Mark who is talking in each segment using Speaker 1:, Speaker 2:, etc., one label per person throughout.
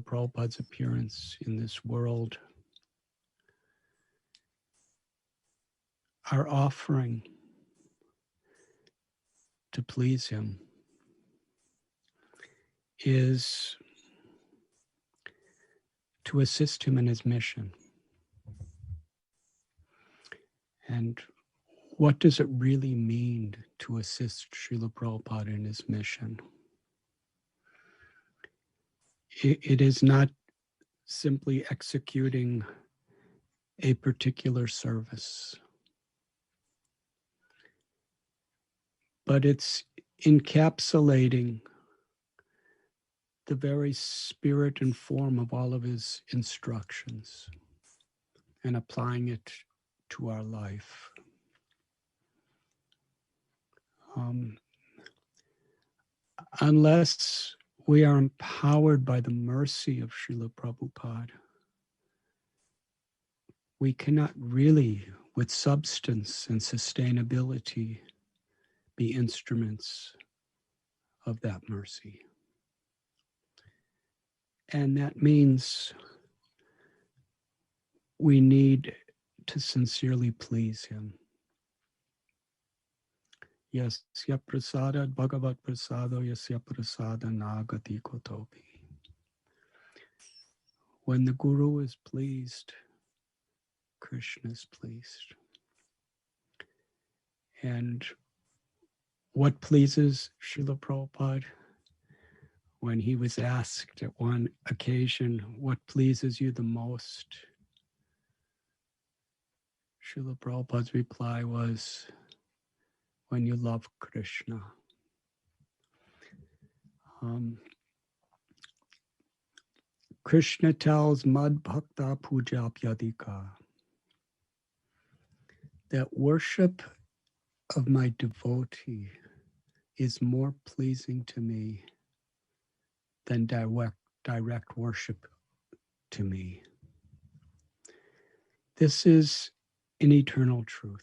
Speaker 1: Prabhupada's appearance in this world, our offering to please him is to assist him in his mission. And what does it really mean to assist Srila Prabhupada in his mission? It is not simply executing a particular service, but it's encapsulating the very spirit and form of all of his instructions and applying it to our life. Unless we are empowered by the mercy of Srila Prabhupada, we cannot really, with substance and sustainability, be instruments of that mercy. And that means we need to sincerely please him. Yasya prasada bhagavat prasado yasya prasada nagati kotopi. When the Guru is pleased, Krishna is pleased. And what pleases Srila Prabhupada? When he was asked at one occasion, what pleases you the most? Srila Prabhupada's reply was, when you love Krishna. Krishna tells Mad Bhakta Puja Pyadika that worship of my devotee is more pleasing to me than direct worship to me. This is an eternal truth.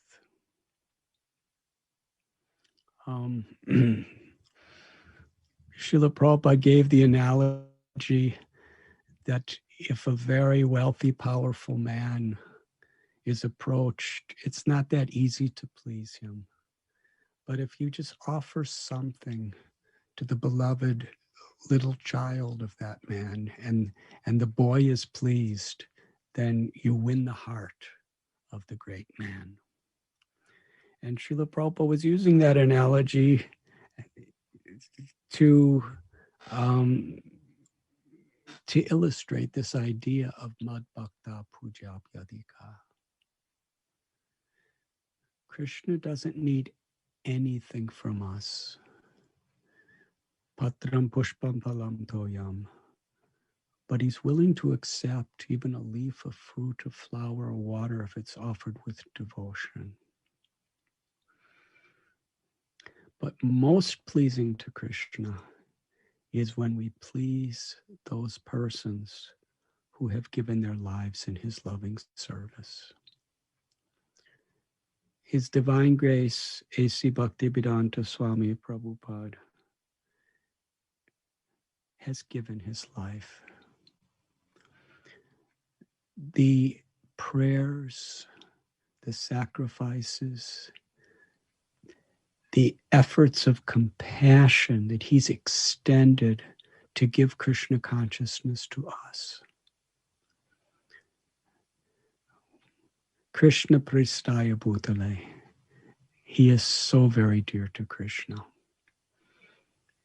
Speaker 1: Srila Prabhupada gave the analogy that if a very wealthy, powerful man is approached, it's not that easy to please him. But if you just offer something to the beloved little child of that man, and the boy is pleased, then you win the heart of the great man. And Srila Prabhupada was using that analogy to illustrate this idea of Mad Bhakta Puja Pyadika. Krishna doesn't need anything from us. Patram pushpam phalam toyam. But he's willing to accept even a leaf, a fruit, a flower, or water if it's offered with devotion. But most pleasing to Krishna is when we please those persons who have given their lives in his loving service. His Divine Grace, A.C. Bhaktivedanta Swami Prabhupada, has given his life. The prayers, the sacrifices, the efforts of compassion that he's extended to give Krishna consciousness to us. Krishna Pristaya Bhutale. He is so very dear to Krishna.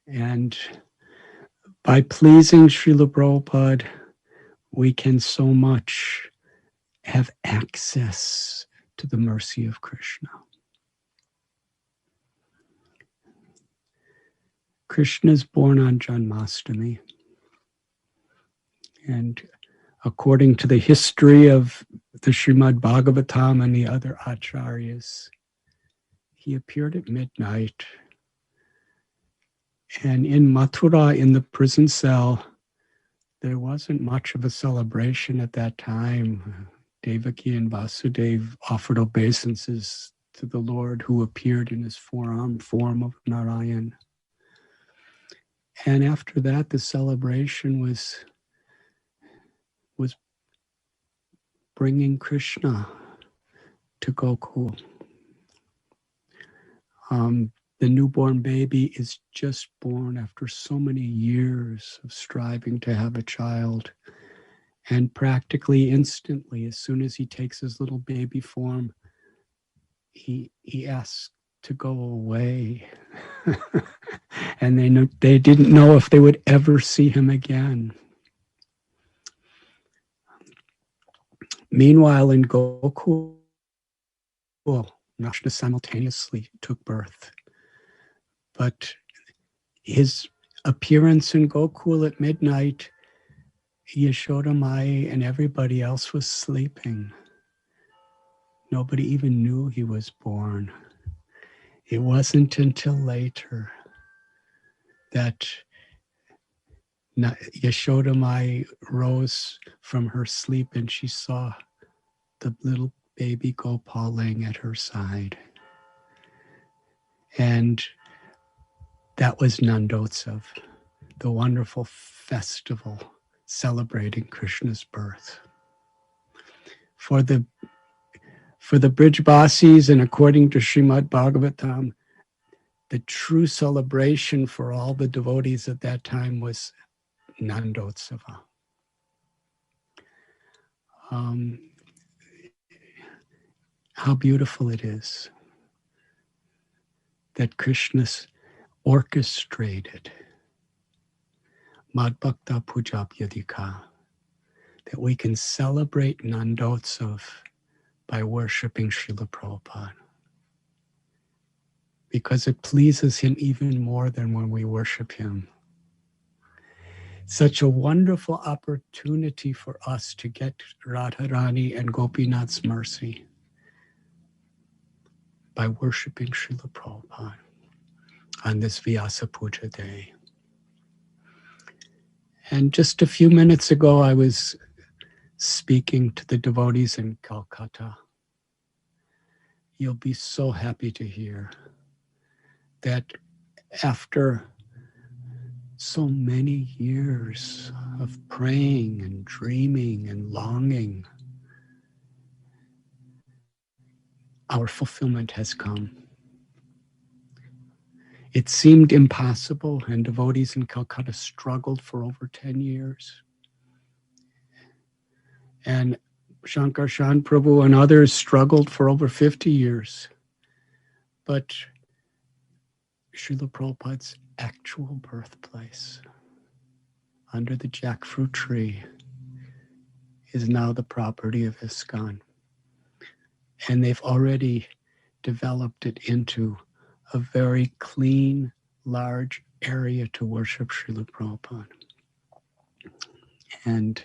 Speaker 1: And by pleasing Srila Prabhupada, we can so much have access to the mercy of Krishna. Krishna is born on Janmashtami. And according to the history of the Srimad Bhagavatam and the other acharyas, he appeared at midnight. And in Mathura, in the prison cell, there wasn't much of a celebration at that time. Devaki and Vasudeva offered obeisances to the Lord who appeared in his form of Narayan. And after that, the celebration was was bringing Krishna to Gokul. The newborn baby is just born after so many years of striving to have a child. And practically instantly, as soon as he takes his little baby form, he asks to go away. And they didn't know if they would ever see him again. Meanwhile, in Gokul, Krishna simultaneously took birth. But his appearance in Gokul at midnight, Yashoda Mai and everybody else was sleeping. Nobody even knew he was born. It wasn't until later that Yashoda Mai rose from her sleep and she saw the little baby Gopal laying at her side. And that was Nandotsav, the wonderful festival celebrating Krishna's birth. For the Brijbasis, and according to Srimad Bhagavatam, the true celebration for all the devotees at that time was Nandotsava. How beautiful it is that Krishna's orchestrated Madbhakta Pujapyadika, that we can celebrate Nandotsav by worshiping Srila Prabhupada, because it pleases him even more than when we worship him. Such a wonderful opportunity for us to get Radharani and Gopinath's mercy by worshiping Srila Prabhupada on this Vyasa Puja day. And just a few minutes ago, I was speaking to the devotees in Calcutta. You'll be so happy to hear that after so many years of praying and dreaming and longing, our fulfillment has come. It seemed impossible, and devotees in Calcutta struggled for over 10 years. And Shankar Shan Prabhu and others struggled for over 50 years. But Srila Prabhupada's actual birthplace, under the jackfruit tree, is now the property of ISKCON. And they've already developed it into a very clean, large area to worship Srila Prabhupada. And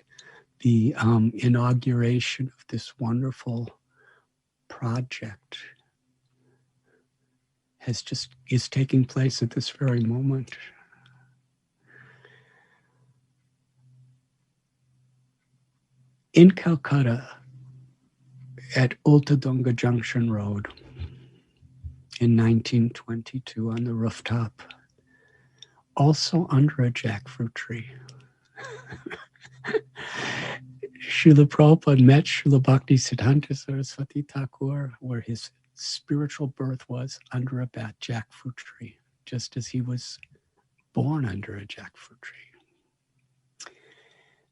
Speaker 1: the inauguration of this wonderful project is taking place at this very moment. In Calcutta, at Ultadunga Junction Road, in 1922 on the rooftop, also under a jackfruit tree, Srila Prabhupada met Srila Bhakti Siddhanta Saraswati Thakur, where his spiritual birth was under a jackfruit tree, just as he was born under a jackfruit tree.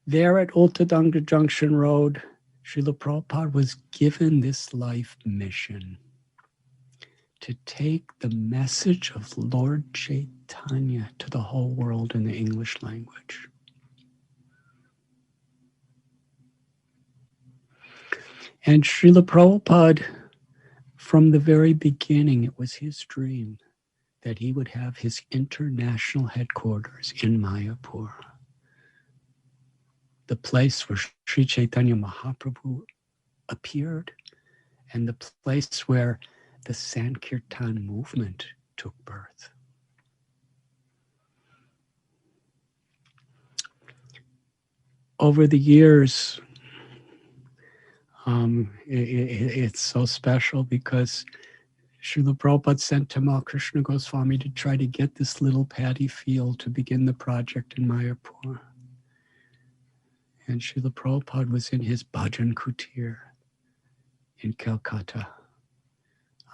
Speaker 1: There at Ultadunga Junction Road, Srila Prabhupada was given this life mission to take the message of Lord Chaitanya to the whole world in the English language. And Srila Prabhupada, from the very beginning, it was his dream that he would have his international headquarters in Mayapur, the place where Sri Chaitanya Mahaprabhu appeared, and the place where the Sankirtan movement took birth. Over the years, it's so special because Srila Prabhupada sent Tamal Krishna Goswami to try to get this little paddy field to begin the project in Mayapur. And Srila Prabhupada was in his bhajan kutir in Calcutta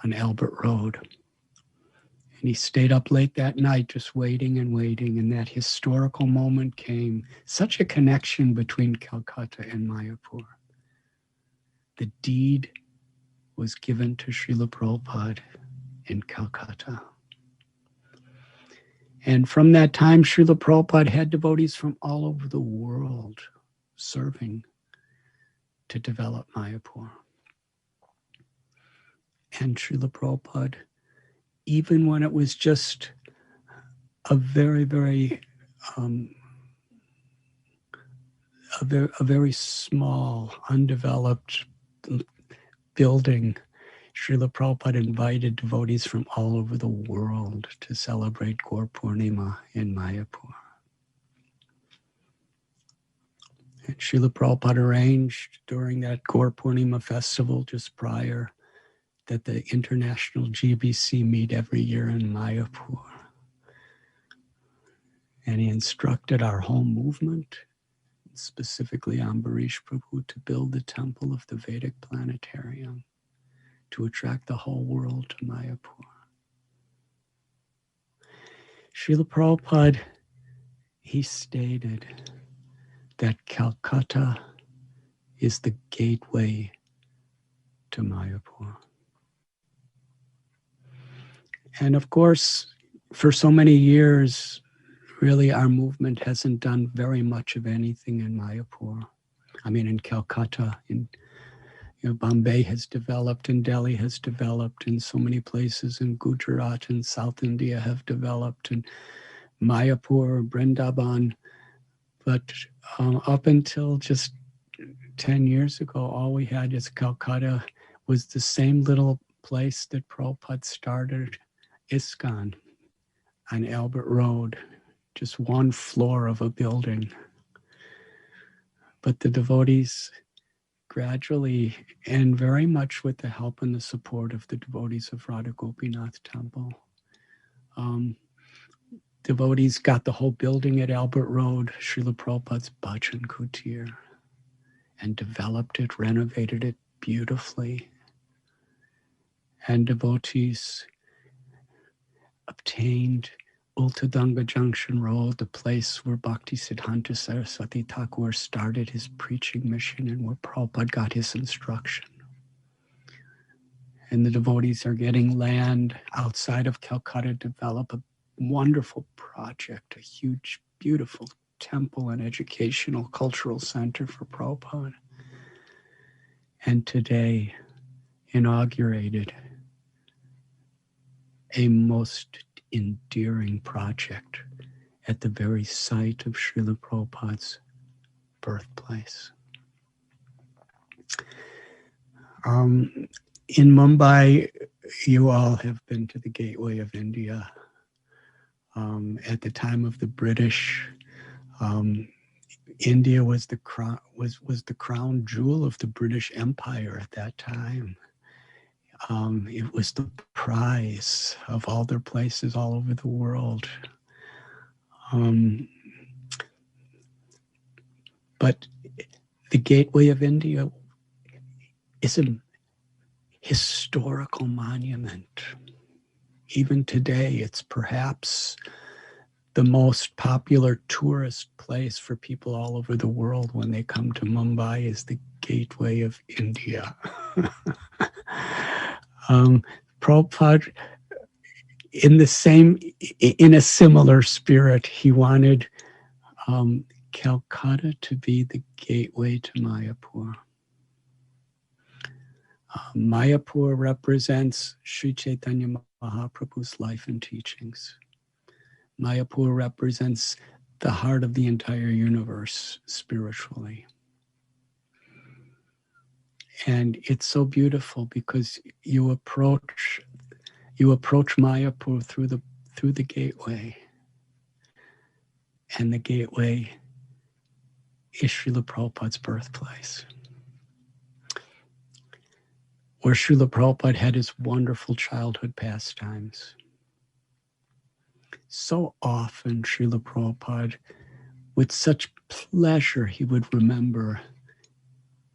Speaker 1: on Albert Road. And he stayed up late that night just waiting and waiting. And that historical moment came. Such a connection between Calcutta and Mayapur. The deed was given to Srila Prabhupada in Calcutta. And from that time, Srila Prabhupada had devotees from all over the world serving to develop Mayapur. And Srila Prabhupada, even when it was just a very small, undeveloped building, Srila Prabhupada invited devotees from all over the world to celebrate Gaur Purnima in Mayapur. And Srila Prabhupada arranged during that Gaur Purnima festival just prior that the international GBC meet every year in Mayapur. And he instructed our whole movement, specifically Ambarish Prabhu, to build the temple of the Vedic planetarium to attract the whole world to Mayapur. Srila Prabhupada, he stated that Calcutta is the gateway to Mayapur. And of course, for so many years, really our movement hasn't done very much of anything in Mayapur. I mean, in Calcutta, Bombay has developed, and Delhi has developed, and so many places in Gujarat and South India have developed, and Mayapur, Vrindavan. But up until just 10 years ago, all we had is Calcutta was the same little place that Prabhupada started ISKCON on Albert Road, just one floor of a building. But the devotees gradually, and very much with the help and the support of the devotees of Radha Gopinath Temple, devotees got the whole building at Albert Road, Srila Prabhupada's bhajan kutir, and developed it, renovated it beautifully. And devotees obtained Ultadanga Junction Road, the place where Bhakti Siddhanta Saraswati Thakur started his preaching mission and where Prabhupada got his instruction. And the devotees are getting land outside of Calcutta to develop a wonderful project, a huge, beautiful temple and educational cultural center for Prabhupada. And today inaugurated a most endearing project at the very site of Srila Prabhupada's birthplace. In Mumbai, you all have been to the Gateway of India. At the time of the British, India was the crown jewel of the British Empire at that time. It was the prize of all their places all over the world. But the Gateway of India is a historical monument. Even today, it's perhaps the most popular tourist place for people all over the world when they come to Mumbai is the Gateway of India. Prabhupada, in a similar spirit, he wanted Calcutta to be the gateway to Mayapur. Mayapur represents Sri Chaitanya Mahaprabhu's life and teachings. Mayapur represents the heart of the entire universe spiritually. And it's so beautiful because you approach Mayapur through the gateway. And the gateway is Srila Prabhupada's birthplace, where Srila Prabhupada had his wonderful childhood pastimes. So often Srila Prabhupada, with such pleasure he would remember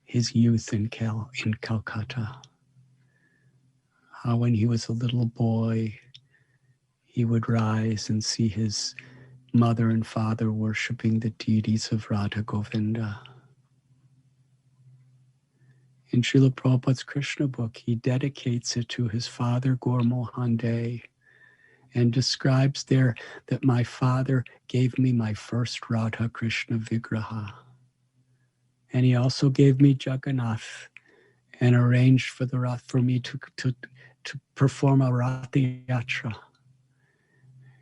Speaker 1: his youth in Calcutta. How when he was a little boy, he would rise and see his mother and father worshiping the deities of Radha Govinda. In Srila Prabhupada's Krishna book, he dedicates it to his father, Gaur Mohan Dey, and describes there that my father gave me my first Radha Krishna Vigraha. And he also gave me Jagannath and arranged for me to perform a Rath Yatra.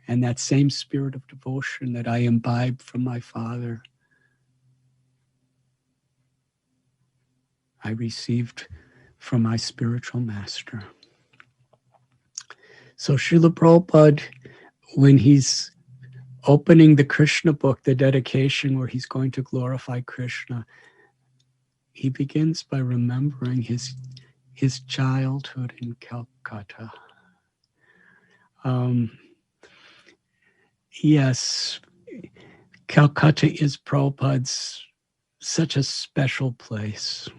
Speaker 1: And that same spirit of devotion that I imbibed from my father, I received from my spiritual master. So Srila Prabhupada, when he's opening the Krishna book, the dedication where he's going to glorify Krishna, he begins by remembering his childhood in Calcutta. Yes, Calcutta is Prabhupada's such a special place.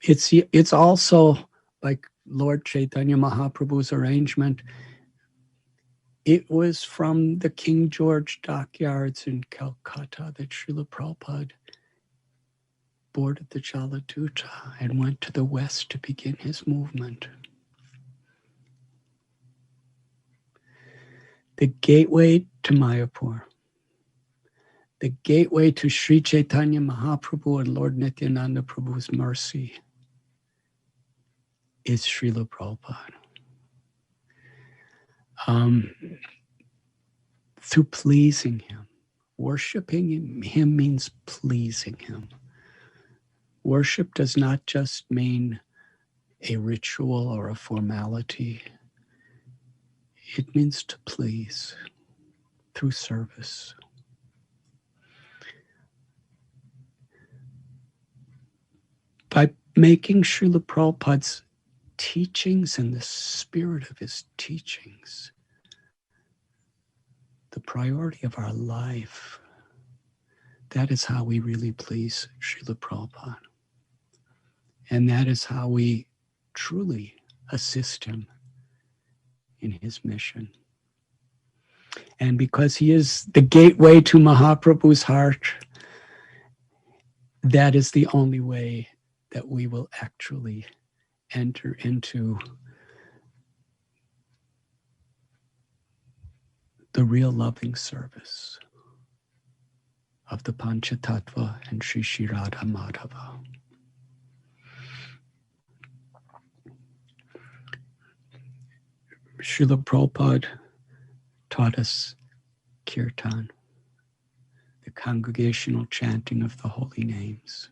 Speaker 1: It's also like Lord Chaitanya Mahaprabhu's arrangement. It was from the King George dockyards in Calcutta that Srila Prabhupada boarded the Jaladuta and went to the west to begin his movement. The gateway to Mayapur, the gateway to Sri Chaitanya Mahaprabhu and Lord Nityananda Prabhu's mercy is Srila Prabhupada. Through pleasing him, worshiping him means pleasing him. Worship does not just mean a ritual or a formality. It means to please through service. By making Srila Prabhupada's teachings and the spirit of his teachings the priority of our life, that is how we really please Srila Prabhupada. And that is how we truly assist him in his mission. And because he is the gateway to Mahaprabhu's heart, that is the only way that we will actually enter into the real loving service of the Panchatattva and Sri Sri Radha Madhava. Srila Prabhupada taught us kirtan, the congregational chanting of the holy names.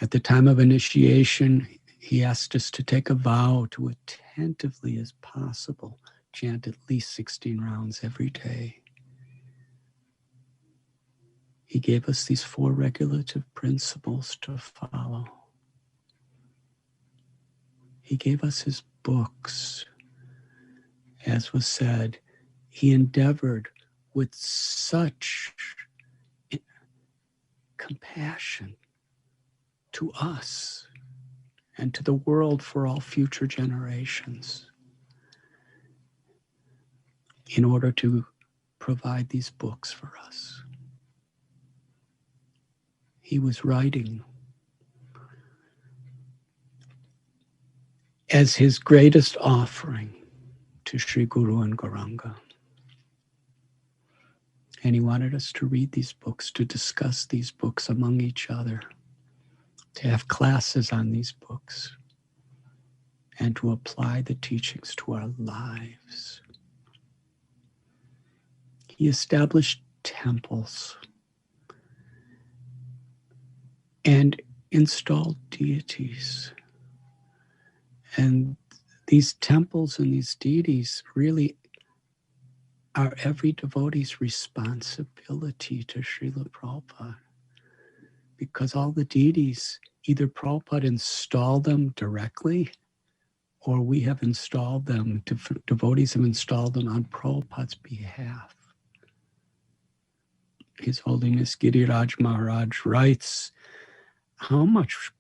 Speaker 1: At the time of initiation, he asked us to take a vow to attentively as possible chant at least 16 rounds every day. He gave us these 4 regulative principles to follow. He gave us his books. As was said, he endeavored with such compassion to us and to the world for all future generations in order to provide these books for us. He was writing as his greatest offering to Sri Guru and Gauranga. And he wanted us to read these books, to discuss these books among each other, to have classes on these books, and to apply the teachings to our lives. He established temples and installed deities. And these temples and these deities really are every devotee's responsibility to Srila Prabhupada. Because all the deities, either Prabhupada installed them directly, or we have installed them, devotees have installed them on Prabhupada's behalf. His Holiness Giriraj Maharaj writes how much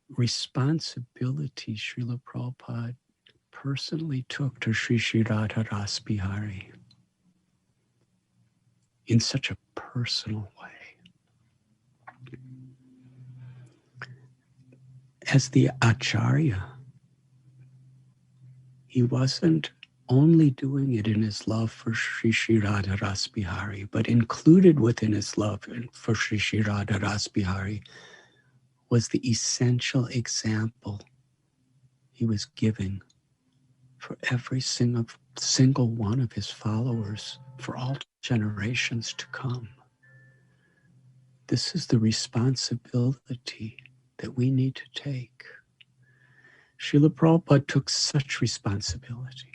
Speaker 1: responsibility Srila Prabhupada personally took to Sri Sri Radha Ras Bihari in such a personal way. As the Acharya, he wasn't only doing it in his love for Sri Sri Radha Ras Bihari, but included within his love for Sri Sri Radha Ras Bihari was the essential example he was giving for every single one of his followers for all generations to come. This is the responsibility that we need to take. Srila Prabhupada took such responsibility.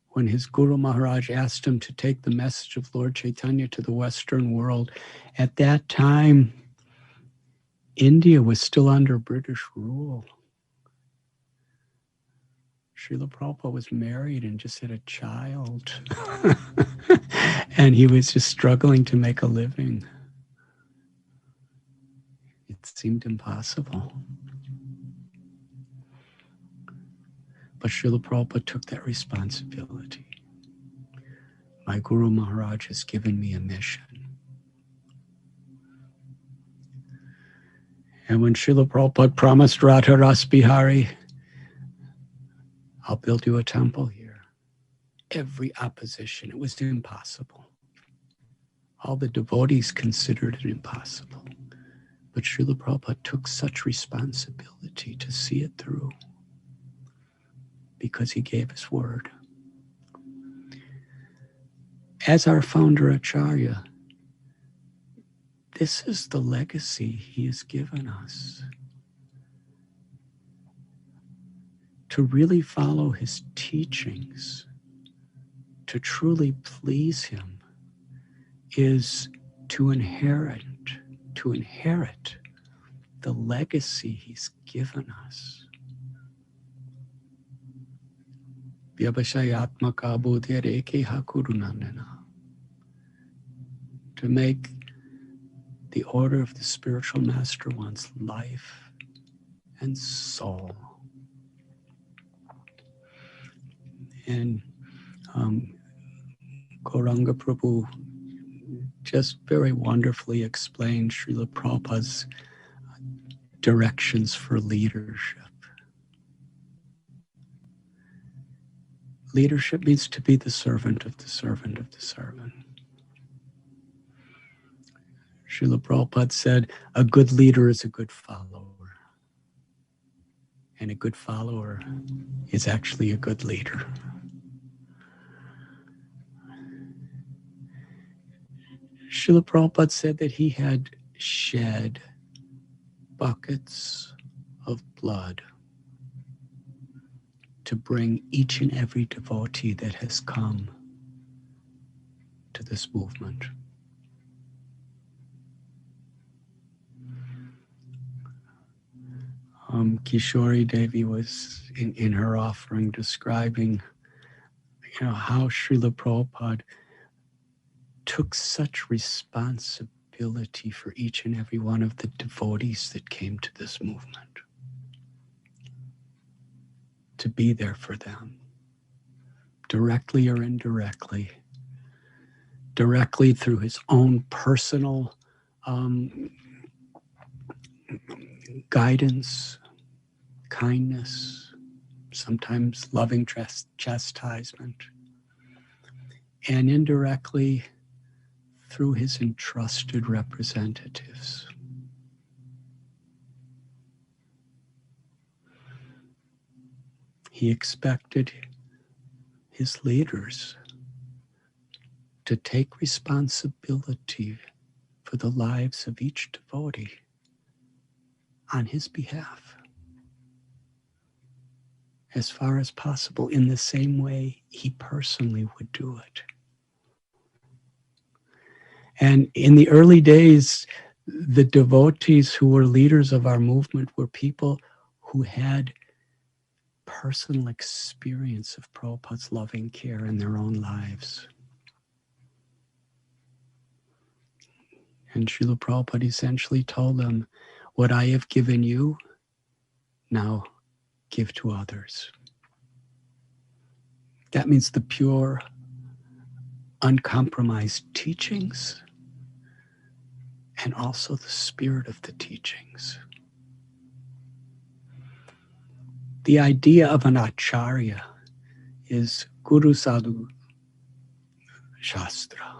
Speaker 1: When his Guru Maharaj asked him to take the message of Lord Chaitanya to the Western world, at that time, India was still under British rule. Srila Prabhupada was married and just had a child. And he was just struggling to make a living. It seemed impossible. But Srila Prabhupada took that responsibility. My Guru Maharaj has given me a mission. And when Srila Prabhupada promised Radha Ras Bihari, I'll build you a temple here. Every opposition, it was impossible. All the devotees considered it impossible. But Srila Prabhupada took such responsibility to see it through because he gave his word. As our founder Acharya, this is the legacy he has given us. To really follow his teachings, to truly please him, is to inherit the legacy he's given us. To make the order of the spiritual master one's life and soul. And Gauranga Prabhu just very wonderfully explained Srila Prabhupada's directions for leadership. Leadership means to be the servant of the servant of the servant. Srila Prabhupada said, a good leader is a good follower. And a good follower is actually a good leader. Srila Prabhupada said that he had shed buckets of blood to bring each and every devotee that has come to this movement. Kishori Devi was in her offering describing, how Srila Prabhupada took such responsibility for each and every one of the devotees that came to this movement. To be there for them, directly or indirectly, directly through his own personal guidance, kindness, sometimes loving chastisement, and indirectly through his entrusted representatives. He expected his leaders to take responsibility for the lives of each devotee on his behalf, as far as possible, in the same way he personally would do it. And in the early days, the devotees who were leaders of our movement were people who had personal experience of Prabhupada's loving care in their own lives. And Srila Prabhupada essentially told them, what I have given you, now give to others. That means the pure, uncompromised teachings and also the spirit of the teachings. The idea of an acharya is Guru Sadhu Shastra.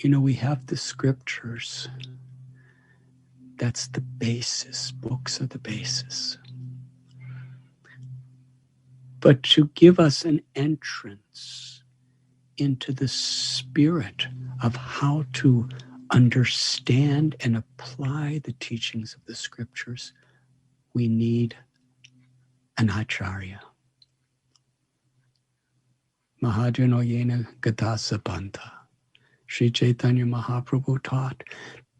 Speaker 1: You know, we have the scriptures. That's the basis. Books are the basis. But to give us an entrance into the spirit of how to understand and apply the teachings of the scriptures, we need an acharya. Mahajano Yena Gadasa Panta. Sri Chaitanya Mahaprabhu taught,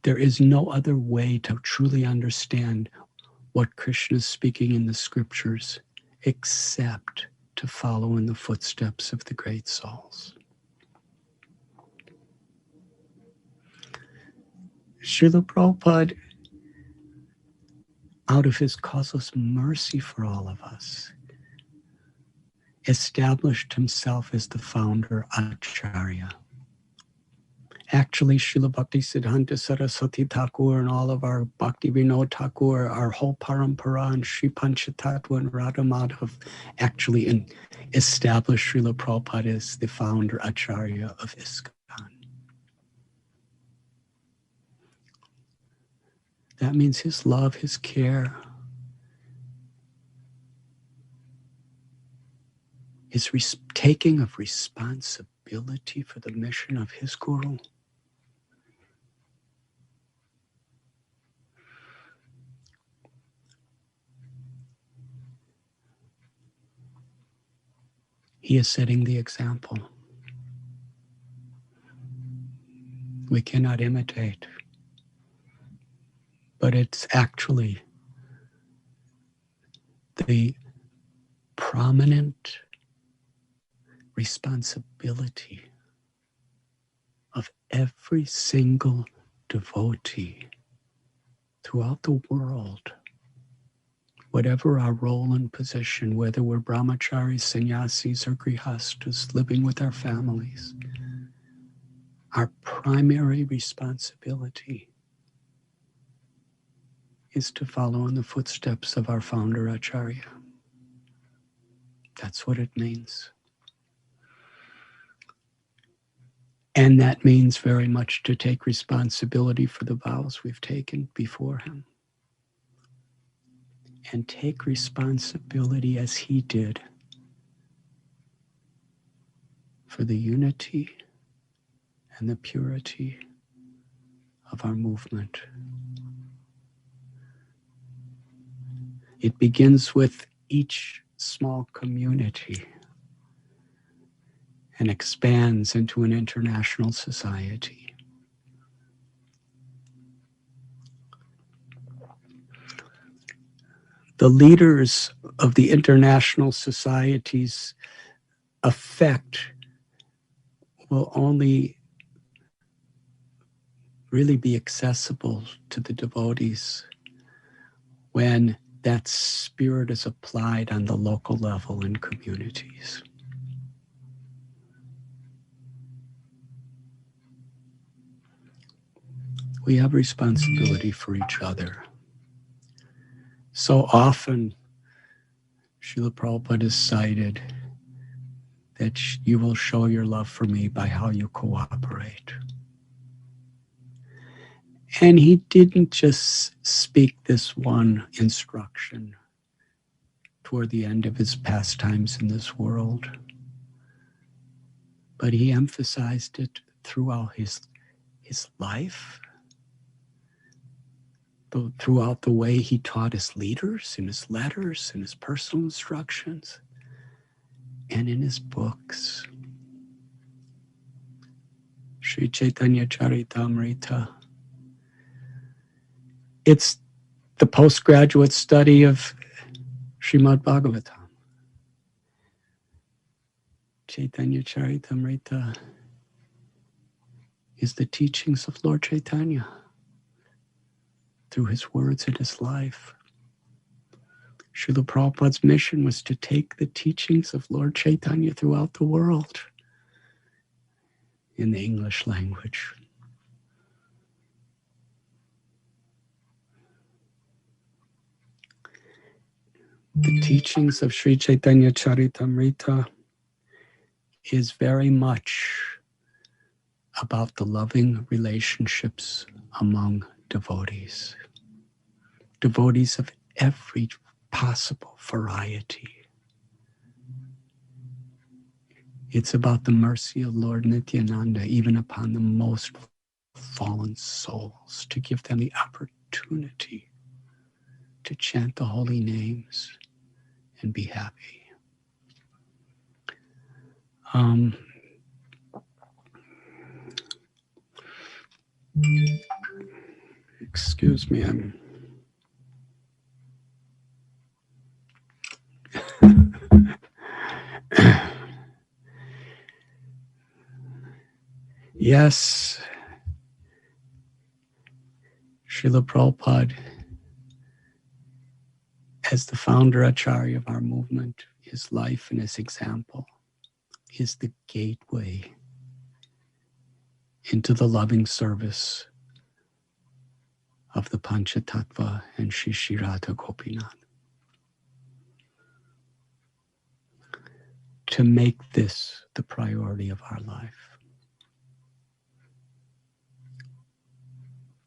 Speaker 1: there is no other way to truly understand what Krishna is speaking in the scriptures except to follow in the footsteps of the great souls. Srila Prabhupada, out of his causeless mercy for all of us, established himself as the founder Acharya. Actually, Srila Bhakti Siddhanta Saraswati Thakur and all of our Bhakti Vinod Thakur, our whole Parampara and Sri Panchatattva and Radha Madhav actually established Srila Prabhupada as the founder Acharya of ISKCON. That means his love, his care, his taking of responsibility for the mission of his Guru. He is setting the example. We cannot imitate, but it's actually the prominent responsibility of every single devotee throughout the world, whatever our role and position, whether we're brahmacharis, sannyasis, or grihastas living with our families, our primary responsibility is to follow in the footsteps of our founder Acharya. That's what it means. And that means very much to take responsibility for the vows we've taken before him. And take responsibility as he did for the unity and the purity of our movement. It begins with each small community and expands into an international society. The leaders of the international society's effect will only really be accessible to the devotees when that spirit is applied on the local level in communities. We have responsibility for each other. So often, Srila Prabhupada is cited that you will show your love for me by how you cooperate. And he didn't just speak this one instruction toward the end of his pastimes in this world, but he emphasized it throughout his life, throughout the way he taught his leaders, in his letters, in his personal instructions, and in his books. Sri Chaitanya Charitamrita. It's the postgraduate study of Srimad Bhagavatam. Chaitanya Charitamrita is the teachings of Lord Chaitanya through his words and his life. Srila Prabhupada's mission was to take the teachings of Lord Chaitanya throughout the world in the English language. The teachings of Sri Chaitanya Charitamrita is very much about the loving relationships among devotees. Devotees of every possible variety. It's about the mercy of Lord Nityananda, even upon the most fallen souls, to give them the opportunity to chant the holy names and be happy. Excuse me, Yes, Srila Prabhupada, as the founder Acharya of our movement, his life and his example is the gateway into the loving service of the Panchatattva and Shri Shri Radha Gopinath. To make this the priority of our life.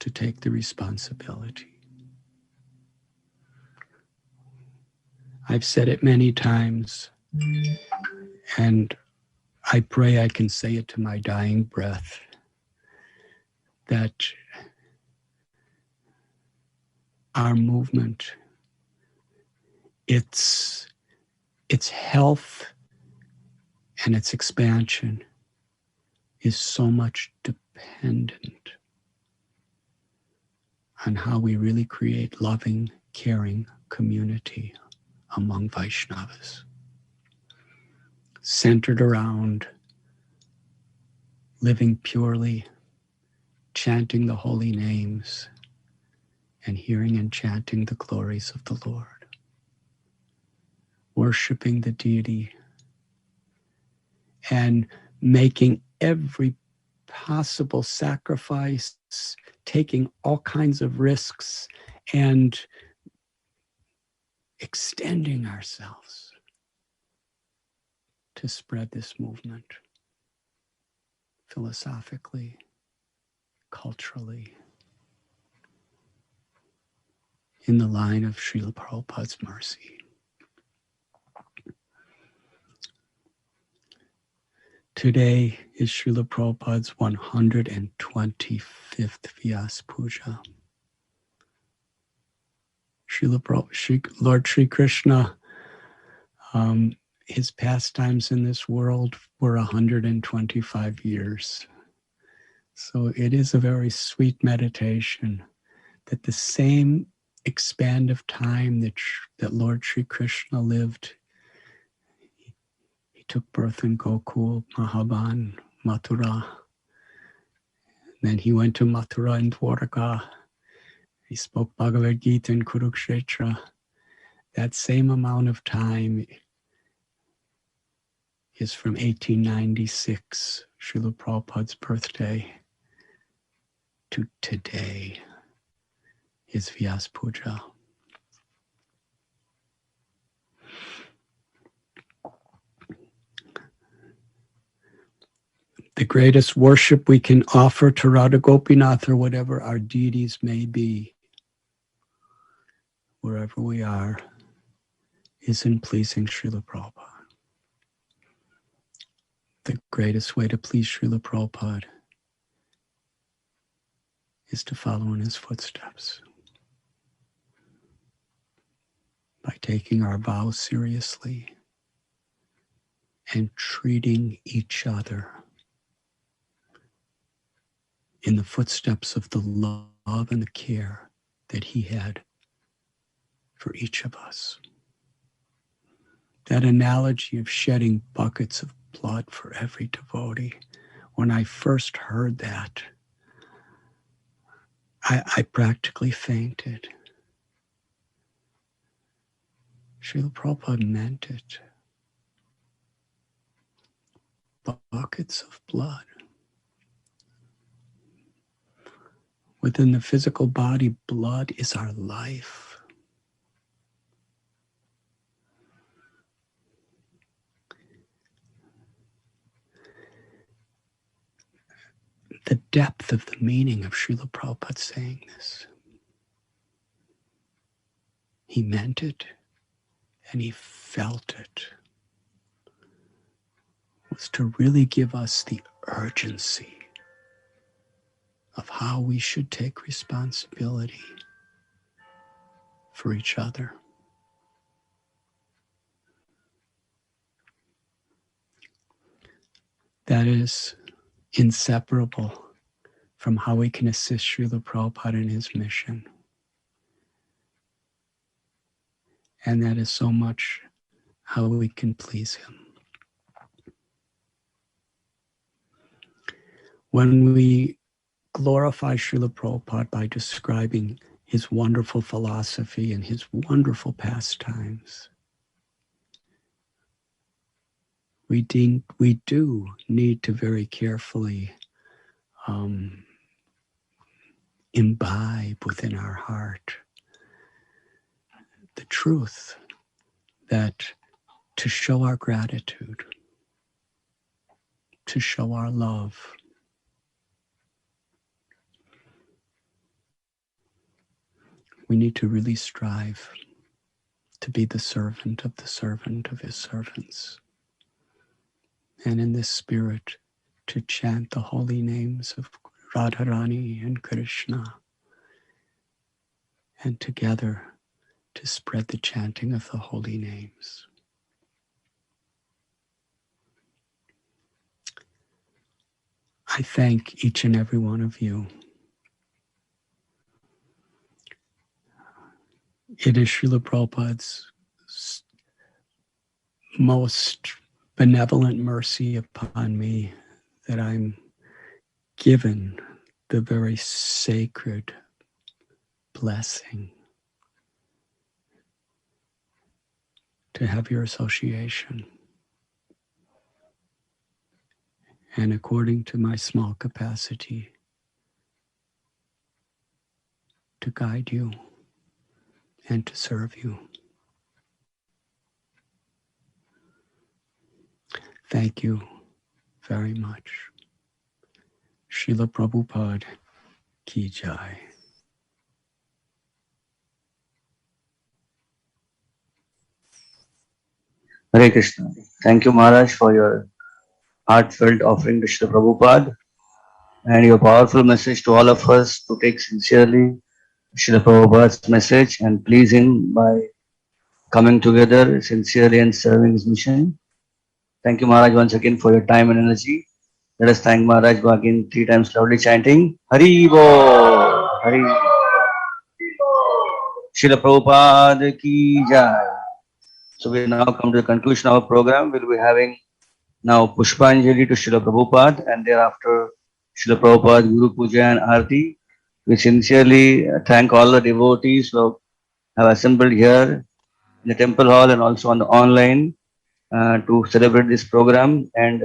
Speaker 1: To take the responsibility. I've said it many times, and I pray I can say it to my dying breath, that our movement, its health and its expansion is so much dependent on how we really create loving, caring community among Vaishnavas, centered around living purely, chanting the holy names, and hearing and chanting the glories of the Lord, worshiping the deity, and making every possible sacrifice, taking all kinds of risks, and extending ourselves to spread this movement philosophically, culturally, in the line of Srila Prabhupada's mercy. Today is Srila Prabhupada's 125th Vyas Puja. Lord Sri Krishna, his pastimes in this world were 125 years. So it is a very sweet meditation that the same span of time that Lord Sri Krishna lived, he took birth in Gokul, Mahaban, Mathura. Then he went to Mathura and Dwarka. He spoke Bhagavad Gita in Kurukshetra. That same amount of time is from 1896, Srila Prabhupada's birthday, to today, his Vyas Puja. The greatest worship we can offer to Radha Gopinath or whatever our deities may be, wherever we are, is in pleasing Srila Prabhupada. The greatest way to please Srila Prabhupada is to follow in his footsteps. By taking our vows seriously and treating each other in the footsteps of the love and the care that he had for each of us. That analogy of shedding buckets of blood for every devotee, When I first heard that, I practically fainted. Srila Prabhupada meant it. Buckets of blood. Within the physical body, blood is our life. The depth of the meaning of Srila Prabhupada saying this. He meant it and he felt it. Was to really give us the urgency of how we should take responsibility for each other. That is inseparable from how we can assist Srila Prabhupada in his mission. And that is so much how we can please him. When we glorify Srila Prabhupada by describing his wonderful philosophy and his wonderful pastimes, we do need to very carefully imbibe within our heart the truth that to show our gratitude, to show our love, we need to really strive to be the servant of his servants. And in this spirit, to chant the holy names of Radharani and Krishna, and together to spread the chanting of the holy names. I thank each and every one of you. It is Srila Prabhupada's most benevolent mercy upon me that I'm given the very sacred blessing to have your association. And according to my small capacity, to guide you and to serve you. Thank you very much. Srila Prabhupada ki jai.
Speaker 2: Hare Krishna. Thank you, Maharaj, for your heartfelt offering to Srila Prabhupada and your powerful message to all of us to take sincerely Srila Prabhupada's message and please him by coming together sincerely and serving his mission. Thank you, Maharaj, once again for your time and energy. Let us thank Maharaj again 3 times loudly chanting Hari Bo, Hari Srila Prabhupada ki jai. So we now come to the conclusion of our program. We'll be having now Pushpanjali to Srila Prabhupada and thereafter Srila Prabhupada Guru Puja and Aarti. We sincerely thank all the devotees who have assembled here in the temple hall and also on the online to celebrate this program. And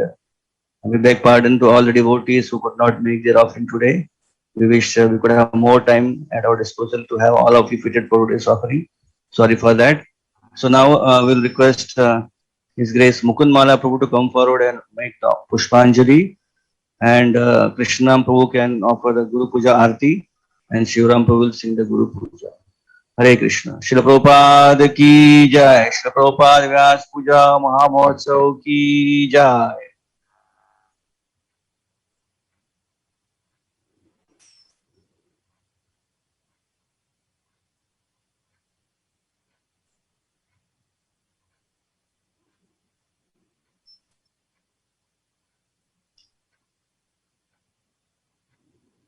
Speaker 2: we beg pardon to all the devotees who could not make their offering today. We wish we could have more time at our disposal to have all of you fitted for today's offering. Sorry for that. So now we'll request His Grace Mukund Mala Prabhu to come forward and make the Pushpanjali. And Krishnam Prabhu can offer the Guru Puja Aarti. And Shivaram Prabhu will sing the Guru Puja. Hare Krishna. Srila Prabhupada ki jai. Srila Prabhupada Vyas Puja Mahamotsav ki jai.